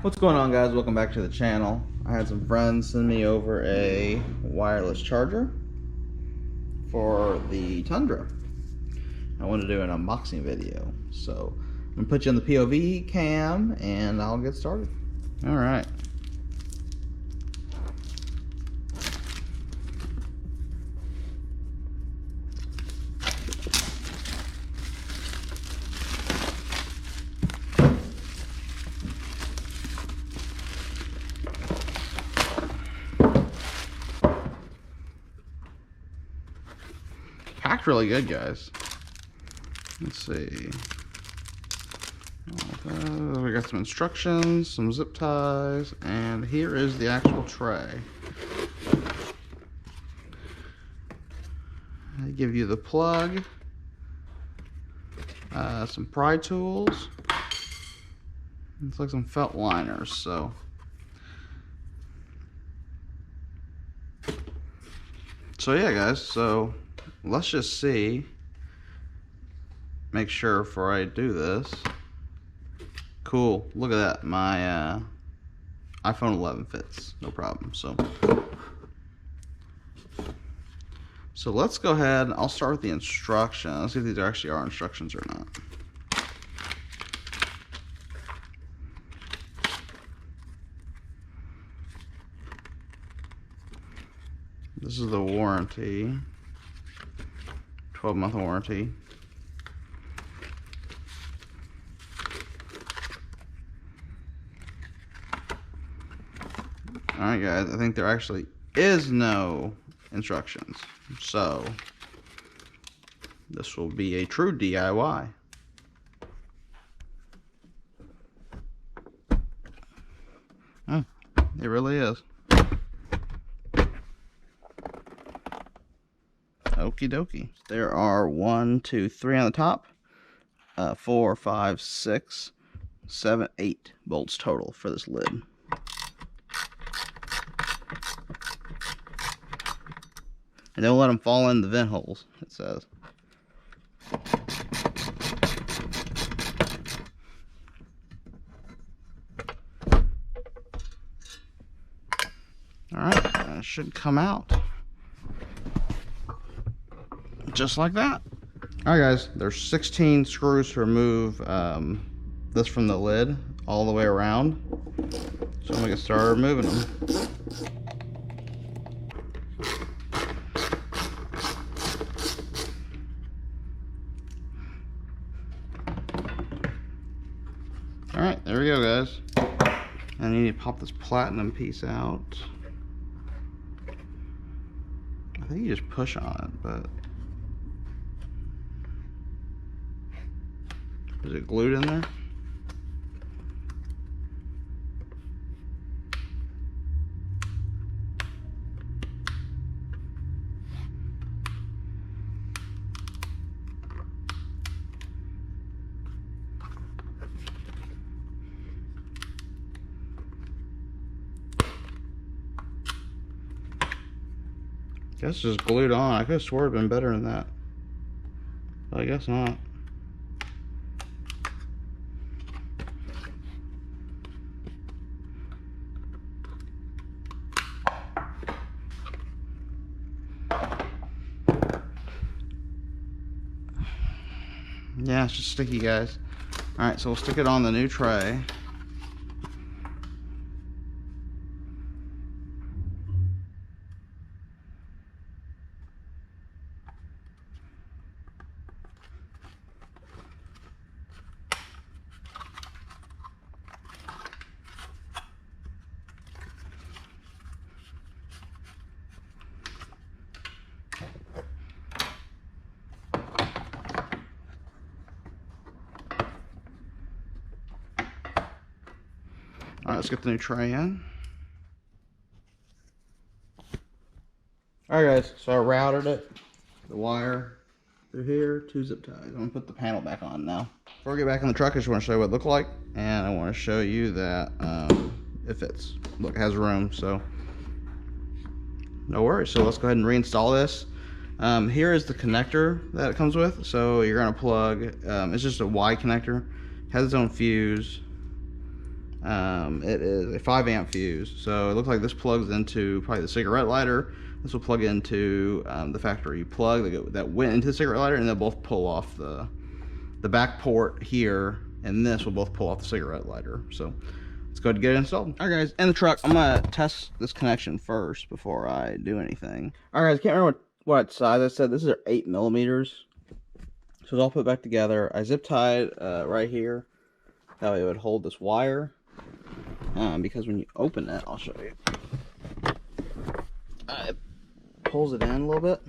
What's going on, guys? Welcome back to the channel. I had some friends send me over a wireless charger for the Tundra. I wanted to do an unboxing video, so I'm gonna put you in the POV cam and I'll get started. All right. Packed really good, guys. Let's see. We got some instructions, some zip ties, and here is the actual tray. They give you the plug, some pry tools. It's like some felt liners, so. So yeah, guys, so let's just see. Make sure before I do this. Cool, look at that. My iPhone 11 fits, no problem. So let's go ahead. I'll start with the instructions. Let's see if these actually are instructions or not. This is the warranty, 12-month warranty. Alright, guys, I think there actually is no instructions, so this will be a true DIY. Oh, it really is. Okie dokie. There are 1, 2, 3 on the top, 4, 5, 6, 7, 8 bolts total for this lid. And don't let them fall in the vent holes, it says. Alright, that should come out just like that. Alright, guys, there's 16 screws to remove this from the lid all the way around. So I'm going to start removing them. Alright, there we go, guys. And you need to pop this platinum piece out. I think you just push on it, but is it glued in there? Guess it's just glued on. I could have swore it'd been better than that, but I guess not. Yeah, it's just sticky, guys. Alright, so we'll stick it on the new tray. Alright, let's get the new tray in. Alright, guys, so I routed it, the wire through here, 2 zip ties. I'm going to put the panel back on now. Before we get back in the truck, I just want to show you what it looked like, and I want to show you that it fits. Look, it has room, so no worries. So let's go ahead and reinstall this. Here is the connector that it comes with. So you're going to plug, it's just a Y connector, it has its own fuse. It is a 5 amp fuse, so it looks like this plugs into probably the cigarette lighter. This will plug into the factory plug that went into the cigarette lighter, and they'll both pull off the back port here, and this will both pull off the cigarette lighter. So let's go ahead and get it installed. All right, guys, in the truck, I'm gonna test this connection first before I do anything. All right, guys, I can't remember what size I said. This is 8 millimeters. So it's all put back together. I zip tied right here. That way it would hold this wire. Because when you open it, I'll show you. It pulls it in a little bit.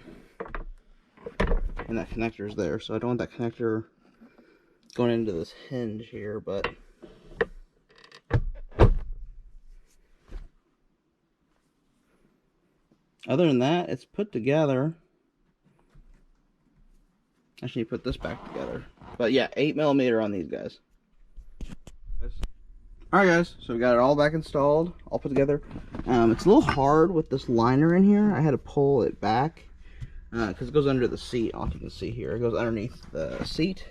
And that connector is there. So I don't want that connector going into this hinge here, but other than that, it's put together. Actually, put this back together. But yeah, 8 millimeter on these guys. Alright guys, so we got it all back installed, all put together. It's a little hard with this liner in here. I had to pull it back because it goes under the seat. I don't know if you can see here. It goes underneath the seat.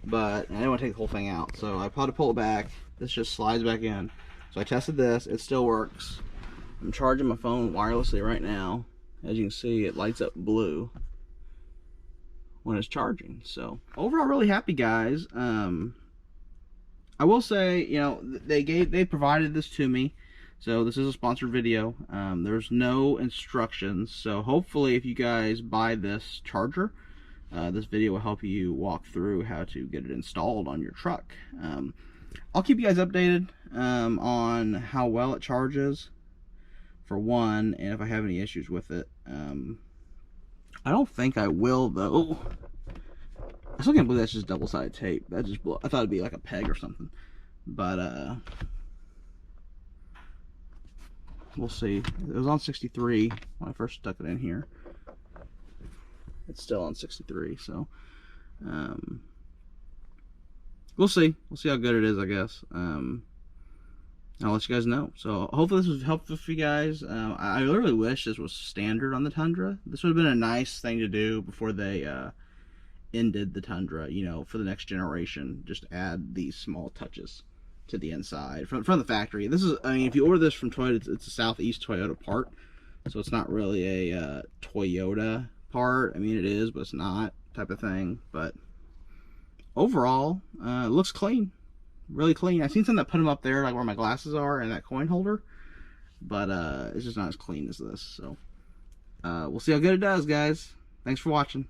But I didn't want to take the whole thing out, so I had to pull it back. This just slides back in. So I tested this. It still works. I'm charging my phone wirelessly right now. As you can see, it lights up blue when it's charging. So overall, really happy, guys. I will say, you know, they provided this to me, so this is a sponsored video. There's no instructions, so hopefully if you guys buy this charger, this video will help you walk through how to get it installed on your truck. I'll keep you guys updated on how well it charges, for one, and if I have any issues with it. I don't think I will, though. I still can't believe that's just double-sided tape. That just blew. I thought it'd be like a peg or something, but we'll see. It was on 63 when I first stuck it in here. It's still on 63, so we'll see. We'll see how good it is, I guess. I'll let you guys know. So hopefully this was helpful for you guys. I literally wish this was standard on the Tundra. This would have been a nice thing to do before they ended the Tundra, you know, for the next generation. Just add these small touches to the inside from the factory. This is, I mean, if you order this from Toyota, it's a Southeast Toyota part, so it's not really a Toyota part. I mean, it is, but it's not, type of thing. But overall, it looks clean, really clean. I've seen some that put them up there, like where my glasses are and that coin holder, but it's just not as clean as this. So we'll see how good it does, guys. Thanks for watching.